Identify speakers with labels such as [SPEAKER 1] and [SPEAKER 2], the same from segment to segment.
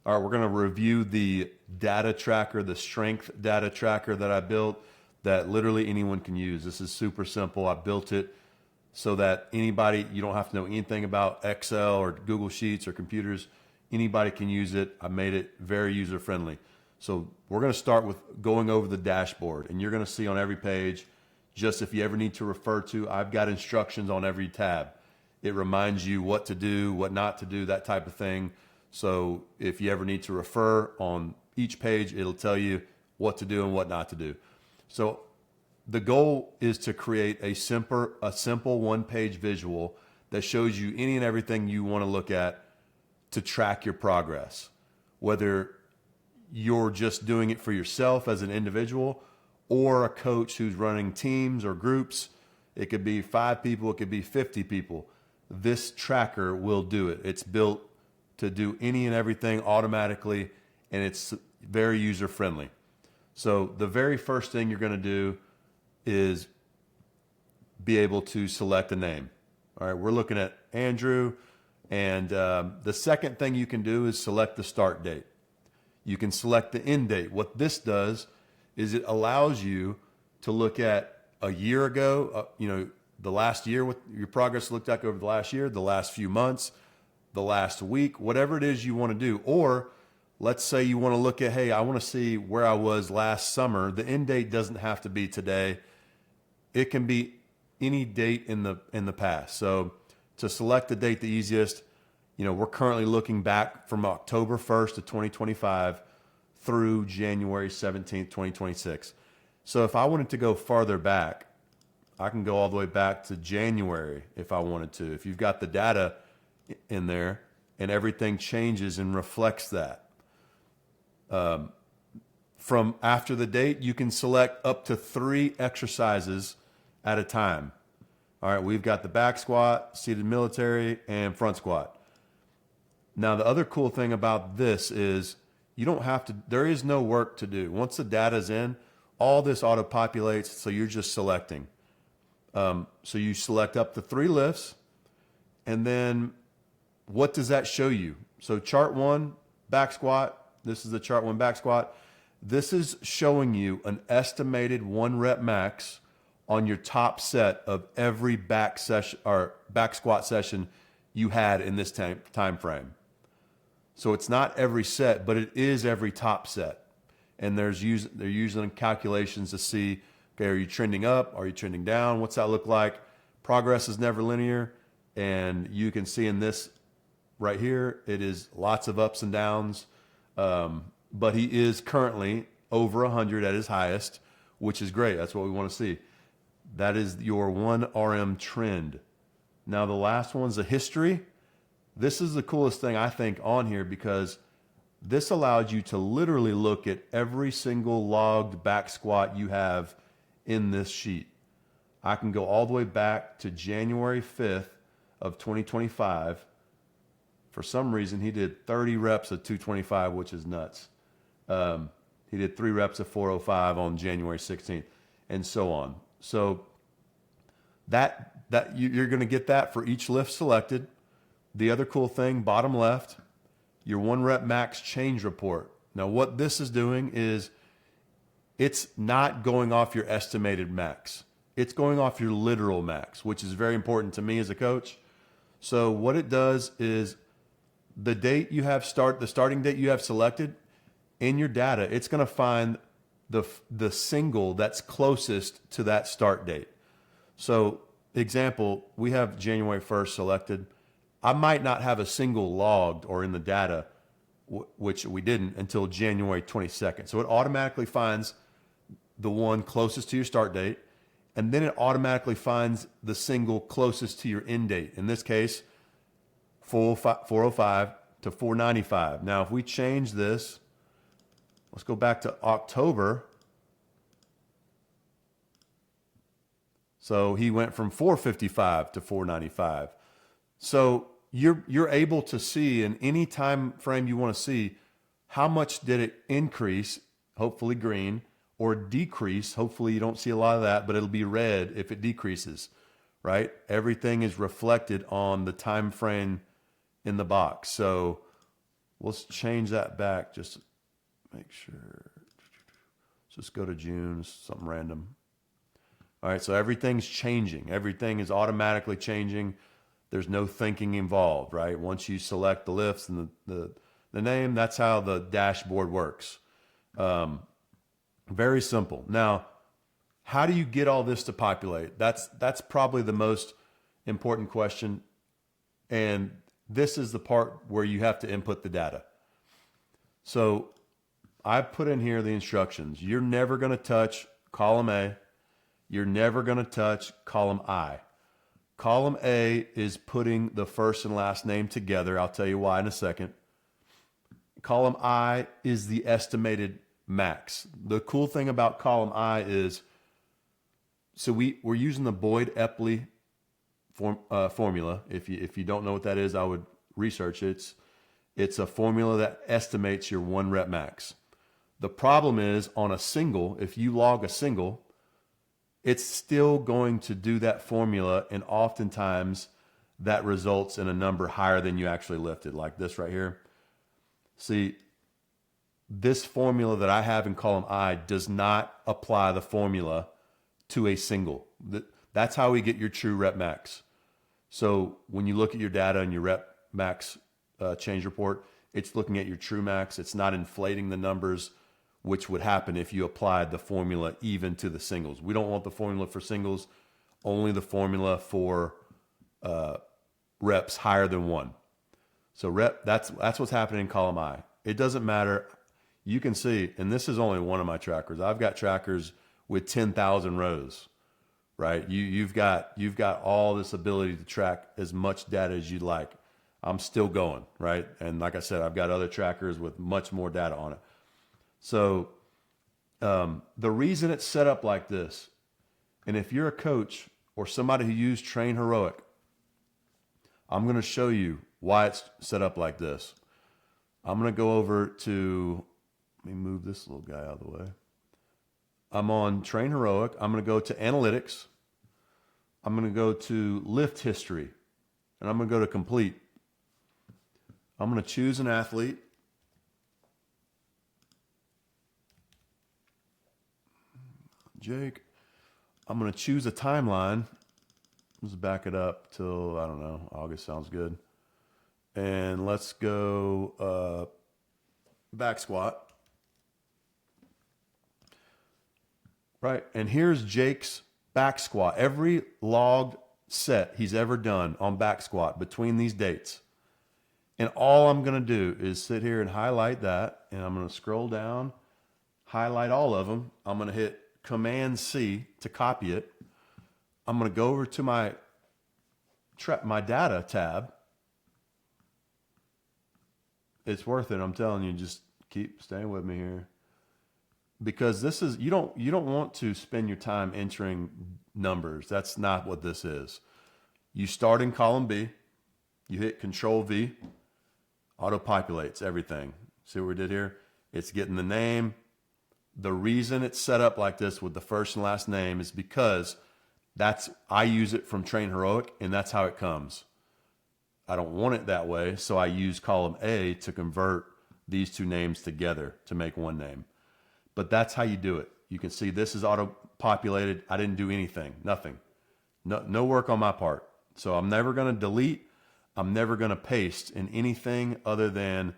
[SPEAKER 1] All right, we're going to review the data tracker, the strength data tracker that I built that literally anyone can use. This is super simple. I built it so that anybody, you don't have to know anything about Excel or Google Sheets or computers. Anybody can use it. I made it very user friendly. So we're going to start with going over the dashboard, and you're going to see on every page, just if you ever need to refer to, I've got instructions on every tab. It reminds you what to do, what not to do, that type of thing. So if you ever need to refer on each page, it'll tell you what to do and what not to do. So the goal is to create a simple one-page visual that shows you any and everything you want to look at to track your progress. Whether you're just doing it for yourself as an individual or a coach who's running teams or groups, it could be 5 people, it could be 50 people. This tracker will do it. It's built to do any and everything automatically, and it's very user friendly. So the very first thing you're going to do is be able to select a name. All right, we're looking at Andrew, and the second thing you can do is select the start date. You can select the end date. What this does is it allows you to look at a year ago, the last year, what your progress looked like over the last year, the last few months, the last week, whatever it is you want to do. Or let's say you want to look at, hey, I want to see where I was last summer. The end date doesn't have to be today. It can be any date in the past. So to select the date, the easiest, we're currently looking back from October 1st of 2025 through January 17th, 2026. So if I wanted to go farther back, I can go all the way back to January if I wanted to. If you've got the data in there and everything changes and reflects that. From after the date, you can select up to 3 exercises at a time. All right, we've got the back squat, seated military, and front squat. Now, the other cool thing about this is you don't have to, there is no work to do. Once the data's in, all this auto-populates, so you're just selecting. So you select up to 3 lifts, and then what does that show you? So chart 1, back squat. This is the chart 1 back squat. This is showing you an estimated 1 rep max on your top set of every back session or back squat session you had in this time frame. So it's not every set, but it is every top set. And they're using calculations to see, okay, are you trending up? Are you trending down? What's that look like? Progress is never linear. And you can see in this right here, it is lots of ups and downs. But he is currently over 100 at his highest, which is great. That's what we want to see. That is your 1 RM trend. Now the last one's a history. This is the coolest thing I think on here because this allows you to literally look at every single logged back squat you have in this sheet. I can go all the way back to January 5th of 2025. For some reason, he did 30 reps of 225, which is nuts. He did 3 reps of 405 on January 16th, and so on. So that you're going to get that for each lift selected. The other cool thing, bottom left, your 1 rep max change report. Now, what this is doing is it's not going off your estimated max. It's going off your literal max, which is very important to me as a coach. So what it does is the date you have the starting date you have selected in your data, it's going to find the single that's closest to that start date. So example, we have January 1st selected. I might not have a single logged or in the data, which we didn't until January 22nd. So it automatically finds the one closest to your start date, and then it automatically finds the single closest to your end date. In this case, 405 to 495. Now, if we change this, let's go back to October. So he went from 455 to 495. So you're able to see in any time frame you want to see how much did it increase, hopefully green, or decrease. Hopefully you don't see a lot of that, but it'll be red if it decreases, right? Everything is reflected on the time frame in the box. So Let's change that back just to make sure. Just go to June, something random. All right, so everything's changing. Everything is automatically changing. There's no thinking involved, right? Once you select the lifts and the name, that's how the dashboard works. Very simple. Now, how do you get all this to populate? That's probably the most important question. And this is the part where you have to input the data. So I put in here the instructions. You're never going to touch column A. You're never going to touch column I. Column A is putting the first and last name together. I'll tell you why in a second. Column I is the estimated max. The cool thing about column I is, so we're using the Boyd-Epley formula. If you don't know what that is, I would research it. It's a formula that estimates your 1 rep max. The problem is on a single, if you log a single, it's still going to do that formula, and oftentimes that results in a number higher than you actually lifted, like this right here. See, this formula that I have in column I does not apply the formula to a single. That's how we get your true rep max. So when you look at your data and your rep max change report, it's looking at your true max. It's not inflating the numbers, which would happen if you applied the formula even to the singles. We don't want the formula for singles, only the formula for reps higher than 1. So that's what's happening in column I. It doesn't matter. You can see, and this is only one of my trackers. I've got trackers with 10,000 rows, right? You've got all this ability to track as much data as you'd like. I'm still going, right? And like I said, I've got other trackers with much more data on it. So the reason it's set up like this, and if you're a coach or somebody who used Train Heroic, I'm going to show you why it's set up like this. I'm going to go over to, let me move this little guy out of the way. I'm on Train Heroic. I'm going to go to Analytics. I'm going to go to Lift History, and I'm going to go to Complete. I'm going to choose an athlete. Jake. I'm going to choose a timeline. Let's back it up till, I don't know, August sounds good. And let's go back squat. Right, and here's Jake's back squat. Every logged set he's ever done on back squat between these dates. And all I'm going to do is sit here and highlight that, and I'm going to scroll down, highlight all of them. I'm going to hit Command-C to copy it. I'm going to go over to my data tab. It's worth it. I'm telling you, just keep staying with me here. Because this is, you don't want to spend your time entering numbers. That's not what this is. You start in column B, you hit Control V, auto-populates everything. See what we did here? It's getting the name. The reason it's set up like this with the first and last name is because I use it from Train Heroic, and that's how it comes. I don't want it that way, so I use column A to convert these two names together to make one name. But that's how you do it. You can see this is auto-populated. I didn't do anything, nothing. No work on my part. So I'm never going to delete. I'm never going to paste in anything other than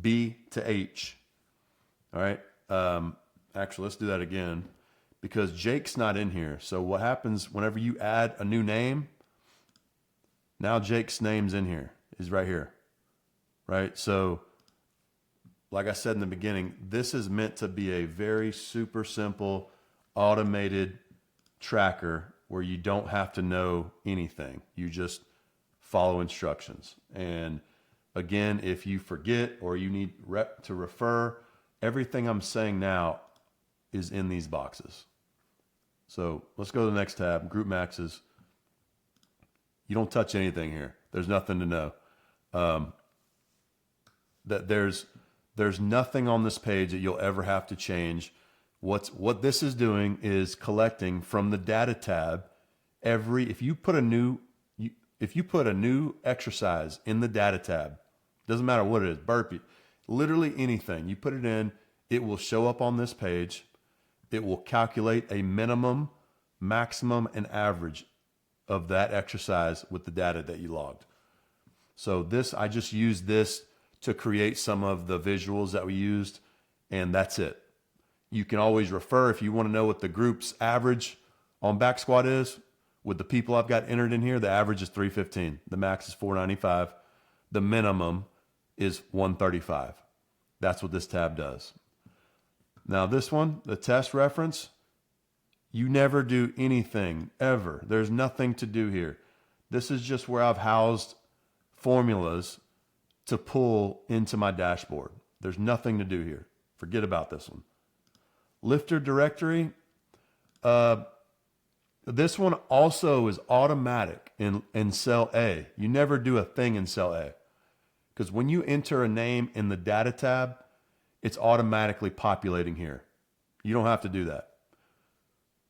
[SPEAKER 1] B to H. All right. Actually, let's do that again because Jake's not in here. So what happens whenever you add a new name, now Jake's name's in here, is right here, right? So like I said in the beginning, this is meant to be a very super simple automated tracker where you don't have to know anything. You just follow instructions. And again, if you forget or you need to refer, everything I'm saying now is in these boxes. So let's go to the next tab, Group Maxes. You don't touch anything here. There's nothing to know. There's nothing on this page that you'll ever have to change. What this is doing is collecting from the data tab if you put a new exercise in the data tab, doesn't matter what it is, burpee. literally anything. You put it in, it will show up on this page. It will calculate a minimum, maximum, and average of that exercise with the data that you logged. So this, I just used this to create some of the visuals that we used, and that's it. You can always refer if you want to know what the group's average on back squat is. With the people I've got entered in here, the average is 315. The max is 495. The minimum is 135. That's what this tab does. Now this one, the test reference, you never do anything ever. There's nothing to do here. This is just where I've housed formulas to pull into my dashboard. There's nothing to do here. Forget about this one. Lifter directory. This one also is automatic in cell A. You never do a thing in cell A, because when you enter a name in the data tab, it's automatically populating here. You don't have to do that.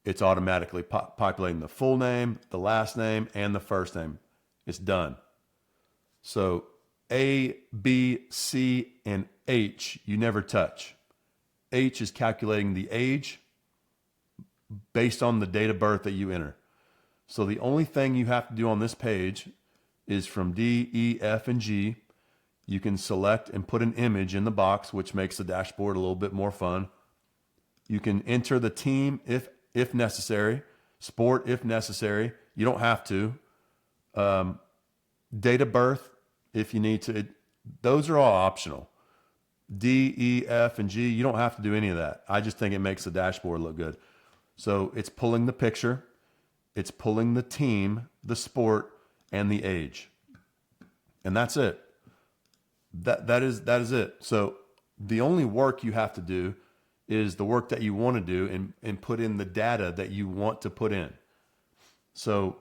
[SPEAKER 1] It's automatically populating the full name, the last name, and the first name. It's done. So A, B, C, and H, you never touch. H is calculating the age based on the date of birth that you enter. So the only thing you have to do on this page is from D, E, F, and G. You can select and put an image in the box, which makes the dashboard a little bit more fun. You can enter the team if necessary, sport if necessary. You don't have to. Date of birth if you need to. Those are all optional. D, E, F, and G, you don't have to do any of that. I just think it makes the dashboard look good. So it's pulling the picture, it's pulling the team, the sport, and the age. And that's it. That is it. So the only work you have to do is the work that you want to do and put in the data that you want to put in. So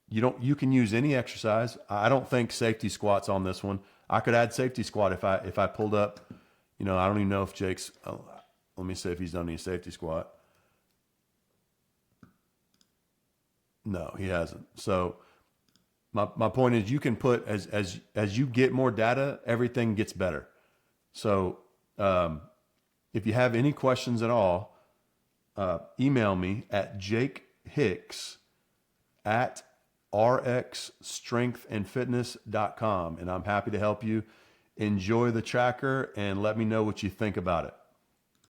[SPEAKER 1] you can use any exercise. I don't think safety squat's on this one. I could add safety squat if I pulled up, I don't even know if Jake's, let me see if he's done any safety squat. No, he hasn't. So my point is, you can put as you get more data, everything gets better. So if you have any questions at all, email me at jakehicks@rxstrengthandfitness.com, and I'm happy to help you. Enjoy the tracker and let me know what you think about it.